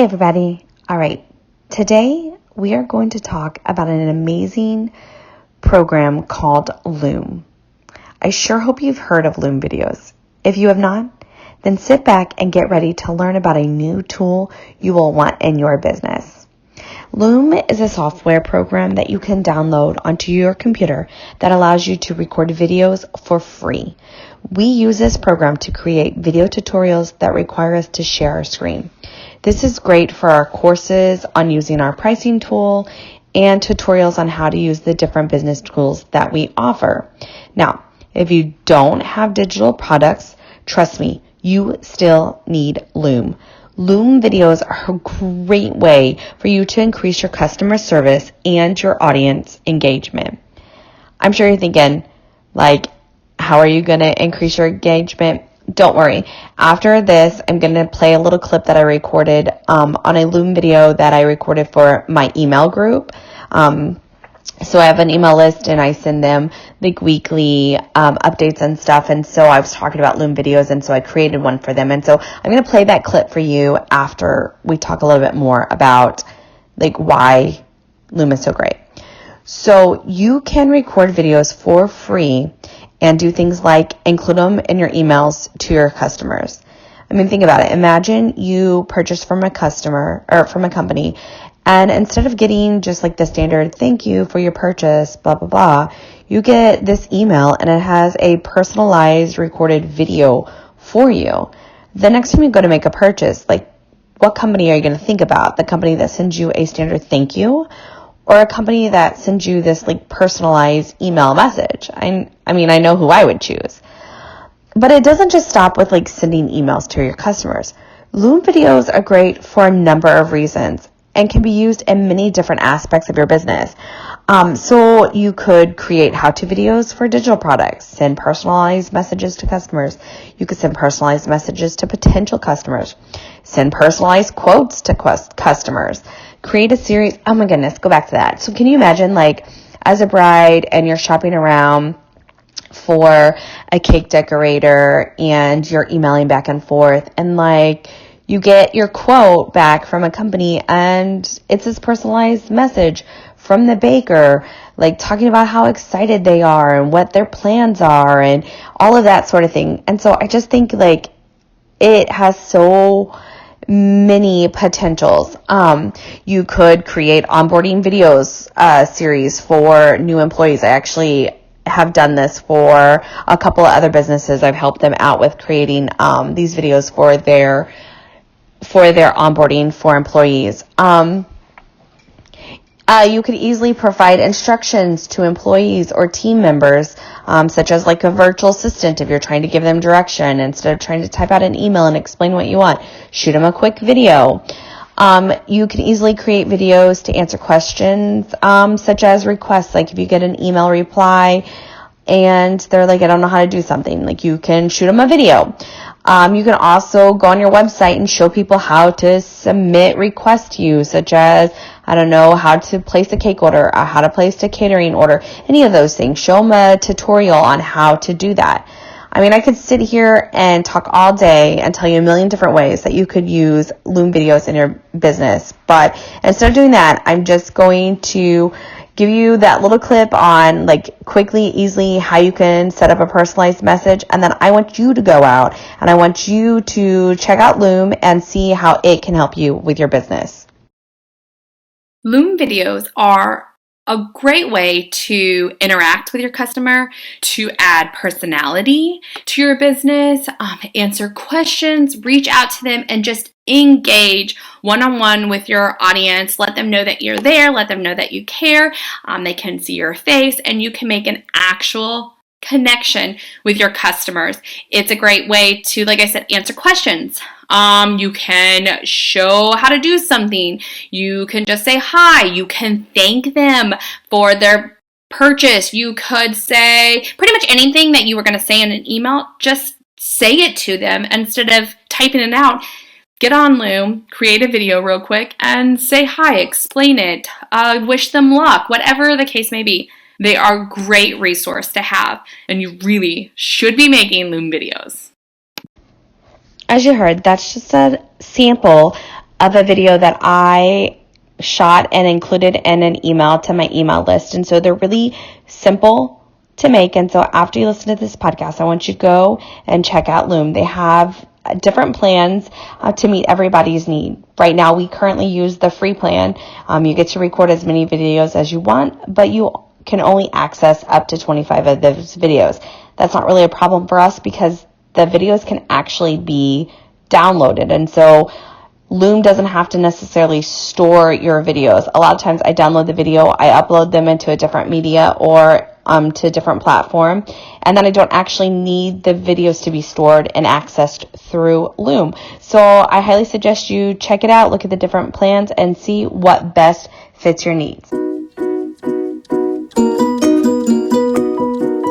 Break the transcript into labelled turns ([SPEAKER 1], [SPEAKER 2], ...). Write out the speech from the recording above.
[SPEAKER 1] Hey everybody. All right. Today we are going to talk about an amazing program called Loom. I sure hope you've heard of Loom videos. If you have not, then sit back and get ready to learn about a new tool you will want in your business. Loom is a software program that you can download onto your computer that allows you to record videos for free. We use this program to create video tutorials that require us to share our screen. This is great for our courses on using our pricing tool and tutorials on how to use the different business tools that we offer. Now, if you don't have digital products, trust me, you still need Loom. Loom videos are a great way for you to increase your customer service and your audience engagement. I'm sure you're thinking, how are you going to increase your engagement? Don't worry. After this, I'm going to play a little clip that I recorded on a Loom video that I recorded for my email group. So I have an email list and I send them weekly updates and stuff. And so I was talking about Loom videos, and so I created one for them. And so I'm going to play that clip for you after we talk a little bit more about why Loom is so great. So you can record videos for free and do things like include them in your emails to your customers. I mean, think about it. Imagine you purchase from a customer or from a company, and instead of getting just the standard thank you for your purchase, blah, blah, blah, you get this email and it has a personalized recorded video for you. The next time you go to make a purchase, what company are you going to think about? The company that sends you a standard thank you, or a company that sends you this personalized email message? I mean, I know who I would choose. But it doesn't just stop with sending emails to your customers. Loom videos are great for a number of reasons and can be used in many different aspects of your business. So you could create how-to videos for digital products, send personalized messages to customers. You could send personalized messages to potential customers, send personalized quotes to customers, create a series. Oh my goodness, go back to that. So can you imagine as a bride and you're shopping around for a cake decorator and you're emailing back and forth and you get your quote back from a company and it's this personalized message from the baker, talking about how excited they are and what their plans are and all of that sort of thing. And so I just think it has so many potentials. You could create onboarding videos series for new employees. I actually have done this for a couple of other businesses. I've helped them out with creating these videos for their onboarding for employees. You could easily provide instructions to employees or team members, such as a virtual assistant if you're trying to give them direction. Instead of trying to type out an email and explain what you want, shoot them a quick video. You can easily create videos to answer questions, such as requests. If you get an email reply and they're I don't know how to do something, you can shoot them a video. You can also go on your website and show people how to submit requests to you, such as, how to place a cake order, or how to place a catering order, any of those things. Show them a tutorial on how to do that. I mean, I could sit here and talk all day and tell you a million different ways that you could use Loom videos in your business. But instead of doing that, I'm just going to give you that little clip on quickly, easily how you can set up a personalized message. And then I want you to go out and I want you to check out Loom and see how it can help you with your business.
[SPEAKER 2] Loom videos are a great way to interact with your customer, to add personality to your business, answer questions, reach out to them, and just engage one-on-one with your audience. Let them know that you're there. Let them know that you care. They can see your face, and you can make an actual connection with your customers. It's a great way to, like I said, answer questions. You can show how to do something. You can just say hi. You can thank them for their purchase. You could say pretty much anything that you were going to say in an email. Just say it to them instead of typing it out. Get on Loom, create a video real quick, and say hi, explain it, wish them luck, whatever the case may be. They are a great resource to have, and you really should be making Loom videos.
[SPEAKER 1] As you heard, that's just a sample of a video that I shot and included in an email to my email list. And so they're really simple to make. And so after you listen to this podcast, I want you to go and check out Loom. They have different plans to meet everybody's need. Right now, we currently use the free plan. You get to record as many videos as you want, but you can only access up to 25 of those videos. That's not really a problem for us because the videos can actually be downloaded. And so Loom doesn't have to necessarily store your videos. A lot of times I download the video, I upload them into a different media or to a different platform, and then I don't actually need the videos to be stored and accessed through Loom. So I highly suggest you check it out, look at the different plans, and see what best fits your needs.